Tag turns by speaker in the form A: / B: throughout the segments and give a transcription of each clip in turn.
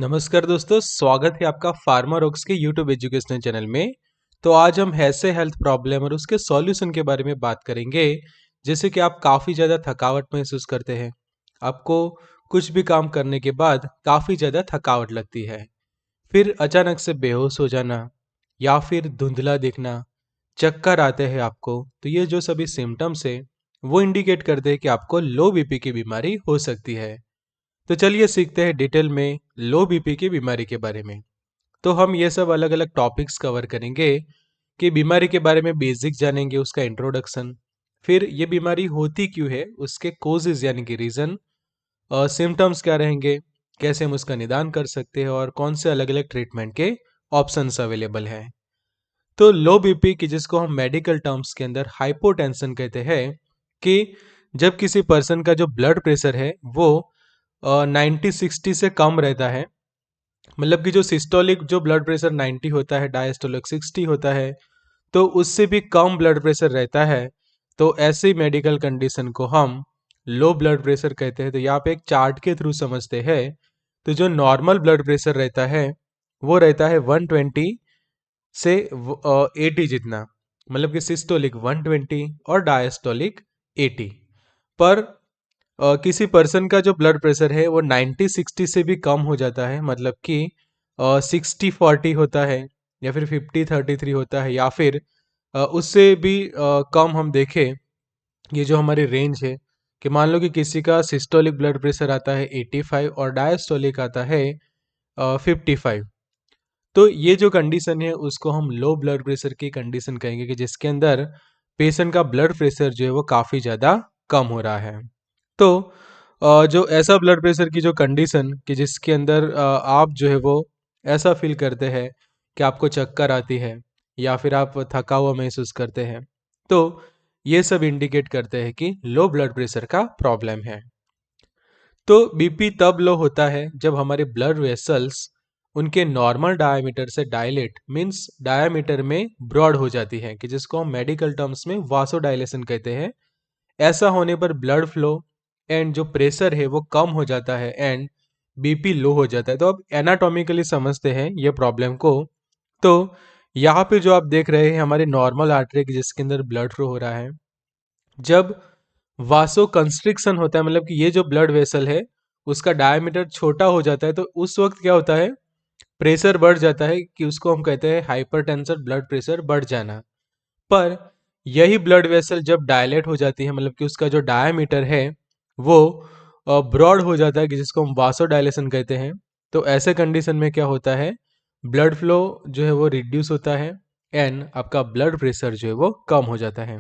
A: नमस्कार दोस्तों, स्वागत है आपका फार्मा रॉक्स के यूट्यूब एजुकेशनल चैनल में। तो आज हम ऐसे हेल्थ प्रॉब्लम और उसके सॉल्यूशन के बारे में बात करेंगे। जैसे कि आप काफ़ी ज़्यादा थकावट महसूस करते हैं, आपको कुछ भी काम करने के बाद काफ़ी ज़्यादा थकावट लगती है, फिर अचानक से बेहोश हो जाना या फिर धुंधला दिखना, चक्कर आते हैं आपको। तो ये जो सभी सिम्टम्स है वो इंडिकेट करते हैं कि आपको लो बीपी की बीमारी हो सकती है। तो चलिए सीखते हैं डिटेल में लो बीपी की बीमारी के बारे में। तो हम ये सब अलग अलग टॉपिक्स कवर करेंगे कि बीमारी के बारे में बेसिक जानेंगे, उसका इंट्रोडक्शन, फिर ये बीमारी होती क्यों है, उसके कोजेज यानी कि रीज़न, सिम्टम्स क्या रहेंगे, कैसे हम उसका निदान कर सकते हैं और कौन से अलग अलग ट्रीटमेंट के ऑप्शंस अवेलेबल हैं। तो लो बीपी की, जिसको हम मेडिकल टर्म्स के अंदर हाइपोटेंशन कहते हैं, कि जब किसी पर्सन का जो ब्लड प्रेशर है वो 90-60 से कम रहता है। मतलब कि जो सिस्टोलिक जो ब्लड प्रेशर 90 होता है, डायस्टोलिक 60 होता है, तो उससे भी कम ब्लड प्रेशर रहता है, तो ऐसी मेडिकल कंडीशन को हम लो ब्लड प्रेशर कहते हैं। तो यहाँ पे एक चार्ट के थ्रू समझते हैं। तो जो नॉर्मल ब्लड प्रेशर रहता है वो रहता है 120 से 80 जितना, मतलब कि सिस्टोलिक 120 और डायस्टोलिक 80। पर किसी पर्सन का जो ब्लड प्रेशर है वो 90-60 से भी कम हो जाता है, मतलब कि 60-40 होता है, या फिर 50-33 होता है, या फिर उससे भी कम हम देखें। ये जो हमारी रेंज है कि मान लो कि किसी का सिस्टोलिक ब्लड प्रेशर आता है 85 और डायस्टोलिक आता है 55। तो ये जो कंडीशन है उसको हम लो ब्लड प्रेशर की कंडीशन कहेंगे, कि जिसके अंदर पेशेंट का ब्लड प्रेशर जो है वो काफ़ी ज़्यादा कम हो रहा है। तो जो ऐसा ब्लड प्रेशर की जो कंडीशन कि जिसके अंदर आप जो है वो ऐसा फील करते हैं कि आपको चक्कर आती है या फिर आप थका हुआ महसूस करते हैं, तो ये सब इंडिकेट करते हैं कि लो ब्लड प्रेशर का प्रॉब्लम है। तो बीपी तब लो होता है जब हमारे ब्लड वेसल्स उनके नॉर्मल डायमीटर से डायलेट मींस डायमीटर में ब्रॉड हो जाती है, कि जिसको हम मेडिकल टर्म्स में वासोडाइलेशन कहते हैं। ऐसा होने पर ब्लड फ्लो एंड जो प्रेशर है वो कम हो जाता है एंड बीपी लो हो जाता है। तो अब एनाटॉमिकली समझते हैं ये प्रॉब्लम को। तो यहाँ पे जो आप देख रहे हैं हमारे नॉर्मल आर्टरी जिसके अंदर ब्लड फ्लो हो रहा है, जब वासो कंस्ट्रिक्शन होता है, मतलब कि ये जो ब्लड वेसल है उसका डायमीटर छोटा हो जाता है, तो उस वक्त क्या होता है, प्रेशर बढ़ जाता है, कि उसको हम कहते हैं हाइपरटेंशन, ब्लड प्रेशर बढ़ जाना। पर यही ब्लड वेसल जब डायलेट हो जाती है, मतलब कि उसका जो डायमीटर है वो ब्रॉड हो जाता है, कि जिसको हम वासोडाइलेशन कहते हैं। तो ऐसे कंडीशन में क्या होता है, ब्लड फ्लो जो है वो रिड्यूस होता है एंड आपका ब्लड प्रेशर जो है वो कम हो जाता है।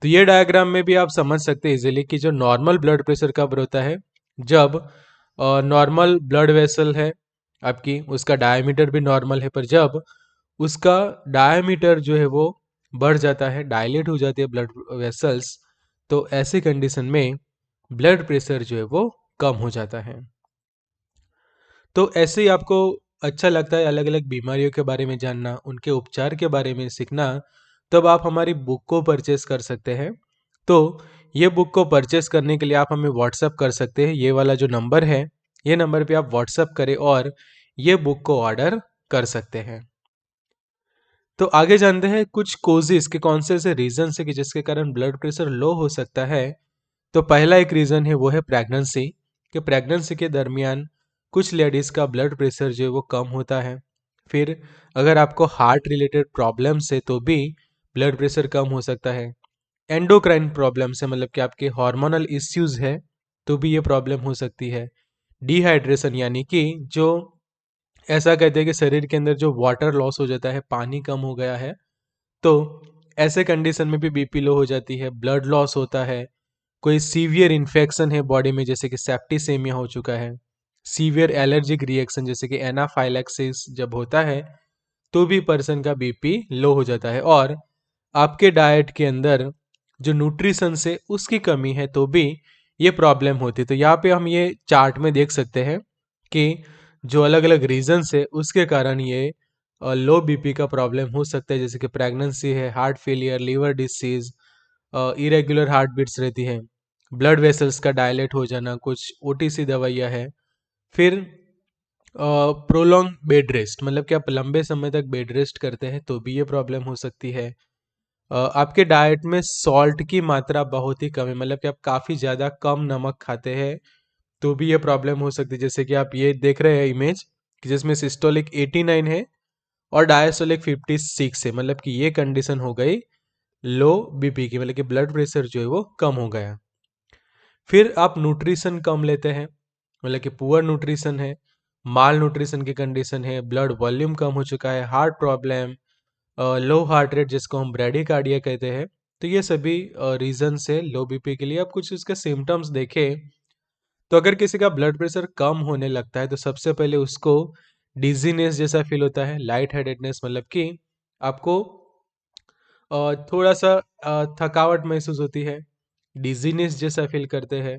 A: तो ये डायग्राम में भी आप समझ सकते हैं इजीली कि जो नॉर्मल ब्लड प्रेशर कब होता है, जब नॉर्मल ब्लड वेसल है आपकी, उसका डायमीटर भी नॉर्मल है, पर जब उसका डायमीटर जो है वो बढ़ जाता है, डायलेट हो जाती है ब्लड वेसल्स, तो ऐसी कंडीशन में ब्लड प्रेशर जो है वो कम हो जाता है। तो ऐसे ही आपको अच्छा लगता है अलग अलग बीमारियों के बारे में जानना, उनके उपचार के बारे में सीखना, तब आप हमारी बुक को परचेस कर सकते हैं। तो ये बुक को परचेस करने के लिए आप हमें व्हाट्सअप कर सकते हैं। ये वाला जो नंबर है, ये नंबर पे आप व्हाट्सअप करें और ये बुक को ऑर्डर कर सकते हैं। तो आगे जानते हैं कुछ कोजेस के, कौन से ऐसे रीजन है कि जिसके कारण ब्लड प्रेशर लो हो सकता है। तो पहला एक रीजन है वो है प्रेगनेंसी, कि प्रेगनेंसी के दरमियान कुछ लेडीज का ब्लड प्रेशर जो है वो कम होता है। फिर अगर आपको हार्ट रिलेटेड प्रॉब्लम्स है तो भी ब्लड प्रेशर कम हो सकता है। एंडोक्राइन प्रॉब्लम्स है, मतलब कि आपके हार्मोनल इश्यूज है, तो भी ये प्रॉब्लम हो सकती है। डिहाइड्रेशन, यानी कि जो ऐसा कहते हैं कि शरीर के अंदर जो वाटर लॉस हो जाता है, पानी कम हो गया है, तो ऐसे कंडीशन में भी बीपी लो हो जाती है। ब्लड लॉस होता है, कोई सीवियर इन्फेक्शन है बॉडी में, जैसे कि सेप्टिसेमिया हो चुका है, सीवियर एलर्जिक रिएक्शन जैसे कि एनाफाइलैक्सिस जब होता है, तो भी पर्सन का बीपी लो हो जाता है। और आपके डाइट के अंदर जो न्यूट्रिशन से उसकी कमी है तो भी ये प्रॉब्लम होती है। तो यहाँ पे हम ये चार्ट में देख सकते हैं कि जो अलग अलग रीजन्स है उसके कारण ये लो बीपी का प्रॉब्लम हो सकता है, जैसे कि प्रेगनेंसी है, heart failure, liver disease, irregular heart beats रहती है, ब्लड वेसल्स का डायलेट हो जाना, कुछ ओटीसी दवाइयाँ है, फिर प्रोलॉन्ग बेड रेस्ट, मतलब कि आप लंबे समय तक बेड रेस्ट करते हैं तो भी ये प्रॉब्लम हो सकती है। आपके डाइट में सॉल्ट की मात्रा बहुत ही कम है, मतलब कि आप काफ़ी ज़्यादा कम नमक खाते हैं तो भी ये प्रॉब्लम हो सकती है। जैसे कि आप ये देख रहे हैं इमेज कि जिसमें सिस्टोलिक 89 है और डायस्टोलिक 56 है, मतलब कि ये कंडीशन हो गई लो बीपी की, मतलब कि ब्लड प्रेशर जो है वो कम हो गया। फिर आप न्यूट्रिशन कम लेते हैं, मतलब कि पुअर न्यूट्रिशन है, माल न्यूट्रिशन की कंडीशन है, ब्लड वॉल्यूम कम हो चुका है, हार्ट प्रॉब्लम, लो हार्ट रेट जिसको हम ब्रेडिकार्डिया कहते हैं। तो ये सभी रीजन है लो बीपी के लिए। आप कुछ इसके सिम्टम्स देखें तो अगर किसी का ब्लड प्रेशर कम होने लगता है तो सबसे पहले उसको डिजीनेस जैसा फील होता है, लाइट हेडेडनेस, मतलब कि आपको थोड़ा सा थकावट महसूस होती है, डिजीनेस जैसा फील करते हैं,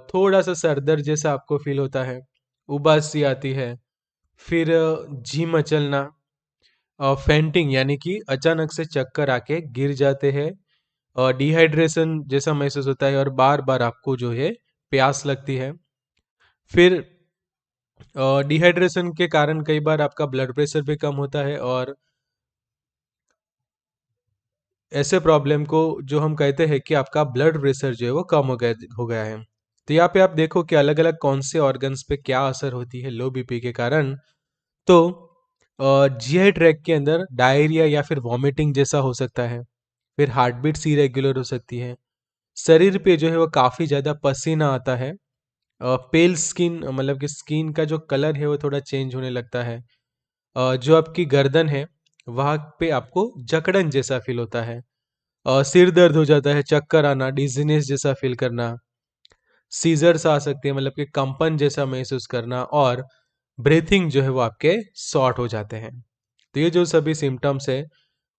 A: थोड़ा सा सर दर्द जैसा आपको फील होता है, उबासी आती है, फिर जी मचलना, फेंटिंग यानी कि अचानक से चक्कर आके गिर जाते हैं, डिहाइड्रेशन जैसा महसूस होता है और बार बार आपको जो है प्यास लगती है। फिर डिहाइड्रेशन के कारण कई बार आपका ब्लड प्रेशर भी कम होता है और ऐसे प्रॉब्लम को जो हम कहते हैं कि आपका ब्लड प्रेशर जो है वो कम हो गया है। तो यहाँ पे आप देखो कि अलग अलग कौन से ऑर्गन्स पे क्या असर होती है लो बीपी के कारण। तो जीआई ट्रैक के अंदर डायरिया या फिर वॉमिटिंग जैसा हो सकता है, फिर हार्ट बीट्स इरेगुलर हो सकती है, शरीर पे जो है वो काफ़ी ज़्यादा पसीना आता है, पेल स्किन, मतलब कि स्किन का जो कलर है वो थोड़ा चेंज होने लगता है, जो आपकी गर्दन है वहाँ पे आपको जकड़न जैसा फील होता है, सिर दर्द हो जाता है, चक्कर आना, डिजीनेस जैसा फील करना, सीजर्स आ सकते हैं, मतलब कि कंपन जैसा महसूस करना, और ब्रीथिंग जो है वो आपके शॉर्ट हो जाते हैं। तो ये जो सभी सिम्टम्स है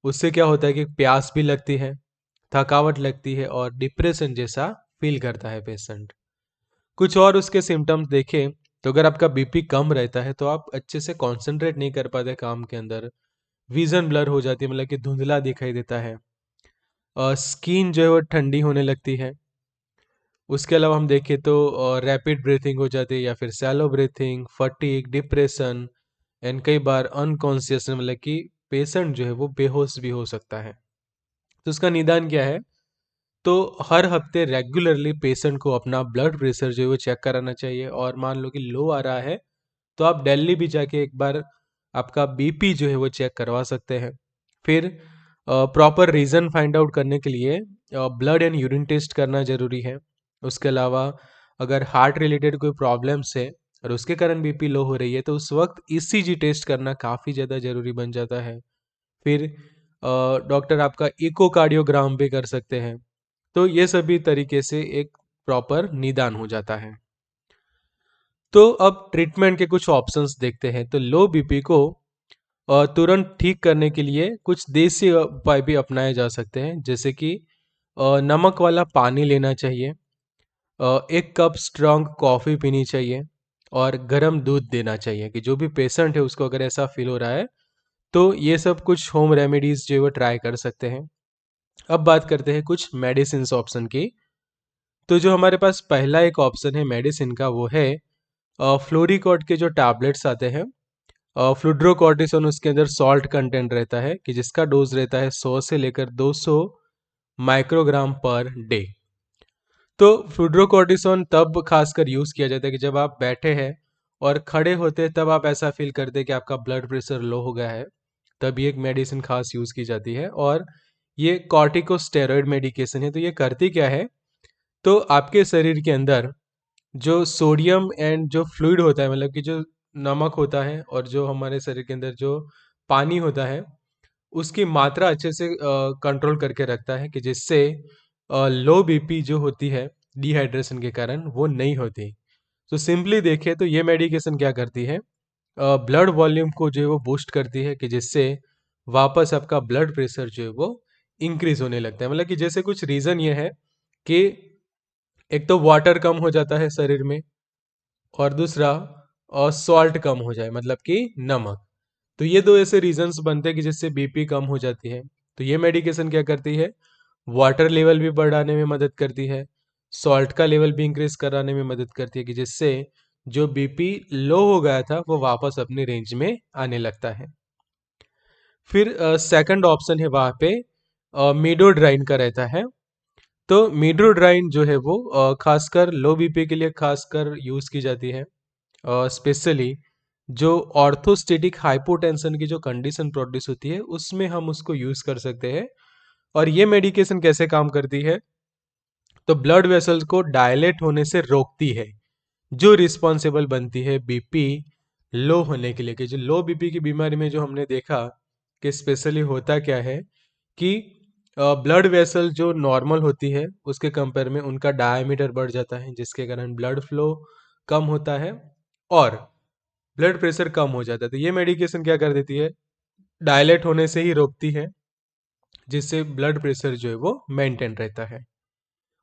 A: उससे क्या होता है कि प्यास भी लगती है, थकावट लगती है और डिप्रेशन जैसा फील करता है पेशेंट। कुछ और उसके सिम्टम्स देखें तो अगर आपका बीपी कम रहता है तो आप अच्छे से कंसंट्रेट नहीं कर पाते काम के अंदर, विजन ब्लर हो जाती है, मतलब कि धुंधला दिखाई देता है, स्किन जो है वो ठंडी होने लगती है। उसके अलावा हम देखें तो रैपिड ब्रीथिंग हो जाती है या फिर shallow breathing, fatigue, depression and कई बार अनकॉन्शियस, मतलब कि पेशेंट जो है वो बेहोश भी हो सकता है। तो उसका निदान क्या है? तो हर हफ्ते रेगुलरली पेशेंट को अपना ब्लड प्रेशर जो है वो चेक कराना चाहिए, और मान लो कि लो आ रहा है तो आप दिल्ली भी जाके एक बार आपका बीपी जो है वो चेक करवा सकते हैं। फिर प्रॉपर रीज़न फाइंड आउट करने के लिए ब्लड एंड यूरिन टेस्ट करना ज़रूरी है। उसके अलावा अगर हार्ट रिलेटेड कोई प्रॉब्लम्स है और उसके कारण बीपी लो हो रही है तो उस वक्त ईसीजी टेस्ट करना काफ़ी ज़्यादा ज़रूरी बन जाता है। फिर डॉक्टर आपका इकोकार्डियोग्राम भी कर सकते हैं। तो ये सभी तरीके से एक प्रॉपर निदान हो जाता है। तो अब ट्रीटमेंट के कुछ ऑप्शंस देखते हैं। तो लो बीपी को तुरंत ठीक करने के लिए कुछ देसी उपाय भी अपनाए जा सकते हैं, जैसे कि नमक वाला पानी लेना चाहिए, 1 कप स्ट्रॉन्ग कॉफ़ी पीनी चाहिए और गर्म दूध देना चाहिए, कि जो भी पेशेंट है उसको अगर ऐसा फील हो रहा है तो ये सब कुछ होम रेमेडीज जो है वो ट्राई कर सकते हैं। अब बात करते हैं कुछ मेडिसिन ऑप्शन की। तो जो हमारे पास पहला एक ऑप्शन है मेडिसिन का वो है फ्लोरिकॉड के जो टैबलेट्स आते हैं, फ्लूड्रोकॉर्टिसोन उसके अंदर सॉल्ट कंटेंट रहता है, कि जिसका डोज रहता है 100 से लेकर 200 माइक्रोग्राम पर डे। तो फ्लूड्रोकॉर्टिसोन तब खासकर यूज़ किया जाता है कि जब आप बैठे हैं और खड़े होते हैं तब आप ऐसा फील करते हैं कि आपका ब्लड प्रेशर लो हो गया है, तब ये एक मेडिसिन खास यूज़ की जाती है। और ये कॉर्टिकोस्टेरॉइड मेडिकेशन है। तो ये करती क्या है, तो आपके शरीर के अंदर जो सोडियम एंड जो फ्लूइड होता है, मतलब कि जो नमक होता है और जो हमारे शरीर के अंदर जो पानी होता है, उसकी मात्रा अच्छे से कंट्रोल करके रखता है, कि जिससे लो बीपी जो होती है डिहाइड्रेशन के कारण वो नहीं होती। तो सिंपली देखें तो ये मेडिकेशन क्या करती है, ब्लड वॉल्यूम को जो है वो बूस्ट करती है, कि जिससे वापस आपका ब्लड प्रेशर जो है वो इंक्रीज होने लगता है। मतलब कि जैसे कुछ रीज़न ये है कि एक तो वाटर कम हो जाता है शरीर में, और दूसरा सॉल्ट कम हो जाए, मतलब कि नमक। तो ये दो ऐसे रीजंस बनते हैं कि जिससे बीपी कम हो जाती है। तो ये मेडिकेशन क्या करती है, वाटर लेवल भी बढ़ाने में मदद करती है, सॉल्ट का लेवल भी इंक्रीज कराने में मदद करती है, कि जिससे जो बीपी लो हो गया था वो वापस अपनी रेंज में आने लगता है। फिर सेकंड ऑप्शन है वहाँ पे मीडोड्राइन का रहता है। तो मीडोड्राइन जो है वो खासकर लो बीपी के लिए खासकर यूज़ की जाती है। स्पेशली जो ऑर्थोस्टेटिक हाइपोटेंशन की जो कंडीशन प्रोड्यूस होती है उसमें हम उसको यूज़ कर सकते हैं। और ये मेडिकेशन कैसे काम करती है, तो ब्लड वेसल्स को डायलेट होने से रोकती है, जो रिस्पॉन्सिबल बनती है बीपी लो होने के लिए। कि जो लो बीपी की बीमारी में जो हमने देखा कि स्पेशली होता क्या है कि ब्लड वेसल जो नॉर्मल होती है उसके कंपेयर में उनका डायमीटर बढ़ जाता है, जिसके कारण ब्लड फ्लो कम होता है और ब्लड प्रेशर कम हो जाता है। तो ये मेडिकेशन क्या कर देती है, डायलेट होने से ही रोकती है, जिससे ब्लड प्रेशर जो है वो मेंटेन रहता है।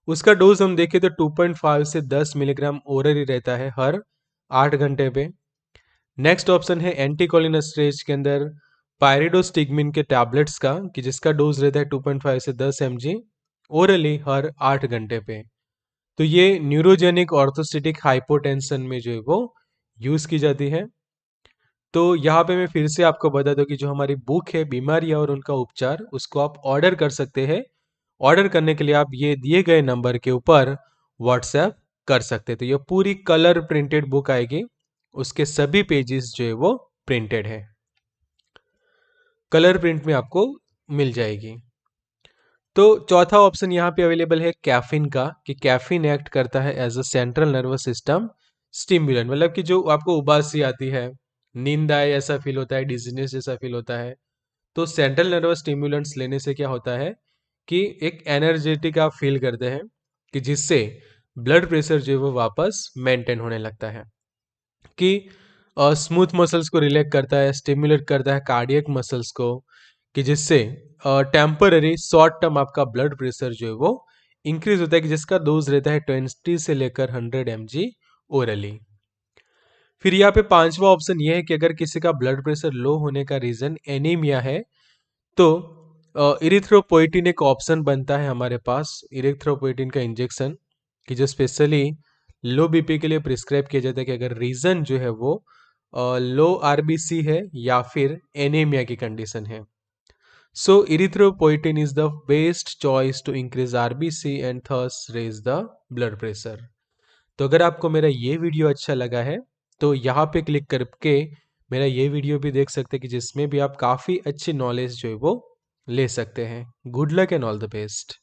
A: उसका डोज हम देखें तो 2.5 से 10 मिलीग्राम ओरल ही रहता है हर 8 घंटे पे। नेक्स्ट ऑप्शन है एंटीकोलिनेस्टेज के अंदर पायरिडोस्टिग्मिन के टैबलेट्स का, कि जिसका डोज रहता है 2.5 से 10 mg ओरली हर 8 घंटे पे। तो ये न्यूरोजेनिक ऑर्थोस्टेटिक हाइपोटेंशन में जो है वो यूज की जाती है। तो यहाँ पे मैं फिर से आपको बता दूं कि जो हमारी बुक है बीमारियां और उनका उपचार, उसको आप ऑर्डर कर सकते हैं। ऑर्डर करने के लिए आप ये दिए गए नंबर के ऊपर व्हाट्सएप कर सकते हैं। तो ये पूरी कलर प्रिंटेड बुक आएगी, उसके सभी पेजेस जो है वो प्रिंटेड है, कलर प्रिंट में आपको मिल जाएगी। तो चौथा ऑप्शन यहाँ पे अवेलेबल है कैफीन का, कि कैफीन एक्ट करता है as a central nervous system stimulant. मतलब कि जो आपको उबासी आती है, नींद आए ऐसा फील होता है, डिजीनेस जैसा फील होता है, तो सेंट्रल नर्वस स्टिमुलेंट्स लेने से क्या होता है कि एक एनर्जेटिक आप फील करते हैं, कि जिससे ब्लड प्रेशर जो है वो वापस मेंटेन होने लगता है। कि स्मूथ मसल्स को रिलैक्स करता है, स्टिमुलेट करता है कार्डियक मसल्स को, कि जिससे टेम्पररी शॉर्ट टर्म आपका ब्लड प्रेशर जो है वो इंक्रीज होता है, कि जिसका डोज रहता है 20 से लेकर 100 mg ओरली। फिर यहाँ पे पांचवा ऑप्शन ये है कि अगर किसी का ब्लड प्रेशर लो होने का रीजन एनीमिया है, तो इरिथ्रोपोइटिन एक ऑप्शन बनता है हमारे पास, इरिथ्रोपोइटिन का इंजेक्शन, कि जो स्पेशली लो बीपी के लिए प्रिस्क्राइब किया जाता है, कि अगर रीजन जो है वो लो आरबीसी है या फिर एनीमिया की कंडीशन है। So erythropoietin is the best choice to increase RBC and thus raise the blood pressure. तो अगर आपको मेरा ये वीडियो अच्छा लगा है तो यहाँ पे क्लिक करके मेरा ये वीडियो भी देख सकते हैं, कि जिसमें भी आप काफ़ी अच्छी नॉलेज जो है वो ले सकते हैं। Good luck and all the best.